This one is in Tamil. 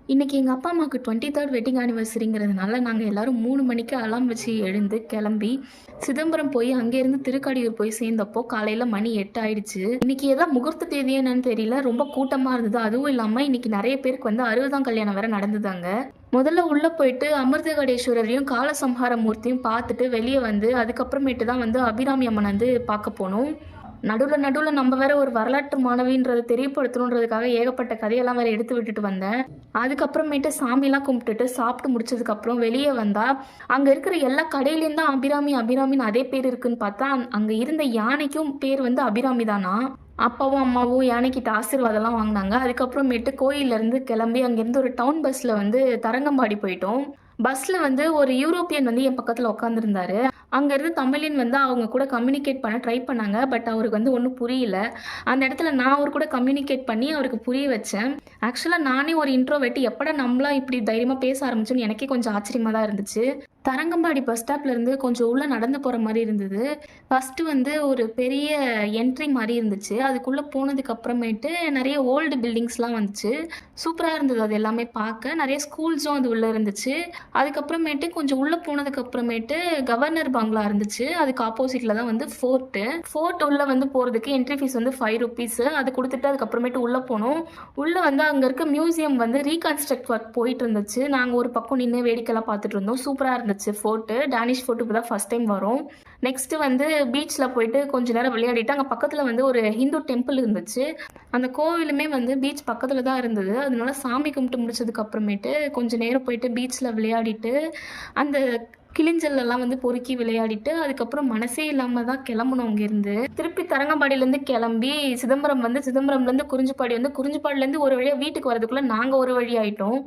இன்னைக்கு எங்க அப்பா, அம்மாவுக்கு 23 வெட்டிங் ஆனிவர்சரிங்கிறதுனால, நாங்க எல்லாரும் 3 மணிக்கு அலார்ம் வச்சு எழுந்து கிளம்பி, சிதம்பரம் போய் அங்கேருந்து திருக்கடையூர் போய் சேர்ந்தப்போ, காலையில மணி 8 ஆயிடுச்சு. இன்னைக்கு ஏதோ முகூர்த்த தேதியா என்னன்னு தெரியல. ரொம்ப கூட்டமா இருந்தது. அதுவும் இல்லாம இன்னைக்கு நெறைய பேருக்கு வந்து 60ஆம் கல்யாணம் வேற நடந்தது அங்க. முதல்ல உள்ள போயிட்டு அமிர்தகடேஸ்வரரையும், காலசம்ஹார மூர்த்தியும் பார்த்துட்டு வெளிய வந்து, அதுக்கப்புறமேட்டு தான் வந்து அபிராமி அம்மன வந்து பார்க்க போனோம். நடுவுல நம்ம வேற ஒரு வரலாற்று மாணவின்றத தெரியப்படுத்தணுன்றதுக்காக ஏகப்பட்ட கதையெல்லாம் வேற எடுத்து விட்டுட்டு வந்தேன். அதுக்கப்புறமேட்டு சாமிலாம் கும்பிட்டுட்டு சாப்பிட்டு முடிச்சதுக்கப்புறம் வெளிய வந்தா, அங்க இருக்கிற எல்லா கடையிலேயும் தான் அபிராமி, அபிராமின்னு அதே பேர் இருக்குன்னு பார்த்தா, அங்க இருந்த யானைக்கும் பேர் வந்து அபிராமி தானாம். அப்பாவும், அம்மாவும் யானைக்கிட்ட ஆசீர்வாதம்லாம் வாங்குனாங்க. அதுக்கப்புறமேட்டு கோயில்லருந்து கிளம்பி அங்கேருந்து ஒரு டவுன் பஸ்ல வந்து தரங்கம்பாடி போயிட்டோம். பஸ்ல வந்து ஒரு யூரோப்பியன் வந்து என் பக்கத்துல உட்காந்துருந்தாரு. அங்கருந்து தமிழின் வந்து அவங்க கூட கம்யூனிகேட் பண்ண ட்ரை பண்ணாங்க. பட் அவருக்கு வந்து ஒண்ணும் புரியல. அந்த இடத்துல நான் அவர் கூட கம்யூனிகேட் பண்ணி அவருக்கு புரிய வச்சேன். ஆக்சுவலா நானே ஒரு இன்ட்ரோவெர்ட். எப்படா நம்மளா இப்படி தைரியமா பேச ஆரம்பிச்சோம்னு எனக்கே கொஞ்சம் ஆச்சரியமா தான் இருந்துச்சு. தரங்கம்பாடி பஸ் ஸ்டாப்ல இருந்து கொஞ்சம் உள்ள நடந்து போற மாரி இருந்தது. ஃபர்ஸ்ட் வந்து ஒரு பெரிய என்ட்ரி மாரி இருந்துச்சு. அதுக்குள்ள போனதுக்கு அப்புறமேட்டு நெறைய ஓல்டு பில்டிங்ஸ்லாம் வந்துச்சு. சூப்பரா இருந்தது அது எல்லாமே பார்க்க. நெறைய ஸ்கூல்ஸும் அது உள்ள இருந்துச்சு. அதுக்கப்புறமேட்டு கொஞ்சம் உள்ள போனதுக்கு அப்புறமேட்டு கவர்னர் பங்களா இருந்துச்சு. அதுக்கு ஆப்போசிட்ல தான் வந்து ஃபோர்ட்டு. ஃபோர்ட் உள்ள வந்து போறதுக்கு என்ட்ரி ஃபீஸ் வந்து ₹5. அது குடுத்துட்டு அதுக்கப்புறமேட்டு உள்ள போனோம். உள்ள வந்து அங்க இருக்க மியூசியம் வந்து ரீகன்ஸ்ட்ரக்ட் ஒர்க் போயிட்டு இருந்துச்சு. நாங்க ஒரு பக்கம் நின்னு வேடிக்கைலாம் பார்த்துட்டு இருந்தோம். சூப்பரா இருந்துச்சு ஃபோர்ட்டு. டேனிஷ் ஃபோர்ட் இப்ப தான் ஃபர்ஸ்ட் டைம் வரோம். நெக்ஸ்ட் வந்து பீச்ல போயிட்டு கொஞ்ச நேரம் விளையாடிட்டு, அங்க பக்கத்துல வந்து ஒரு ஹிந்து டெம்பிள் இருந்துச்சு. அந்த கோவிலுமே வந்து பீச் பக்கத்துல தான் இருந்தது. அதனால சாமி கும்பிட்டு முடிச்சதுக்கு அப்புறமேட்டு கொஞ்ச நேரம் போயிட்டு பீச்ல விளையாடிட்டு, அந்த கிளிஞ்சல்லாம் வந்து பொறுக்கி விளையாடிட்டு, அதுக்கப்புறம் மனசே இல்லாம தான் கிளம்புனோம் அங்கேருந்து. திருப்பி தரங்கம்பாடியிலேருந்து கிளம்பி சிதம்பரம் வந்து, சிதம்பரம்லேருந்து குறிஞ்சிப்பாடி வந்து, குறிஞ்சிப்பாடியிலேருந்து ஒரு வழியா வீட்டுக்கு வரதுக்குள்ள நாங்க ஒரு வழி ஆயிட்டோம்.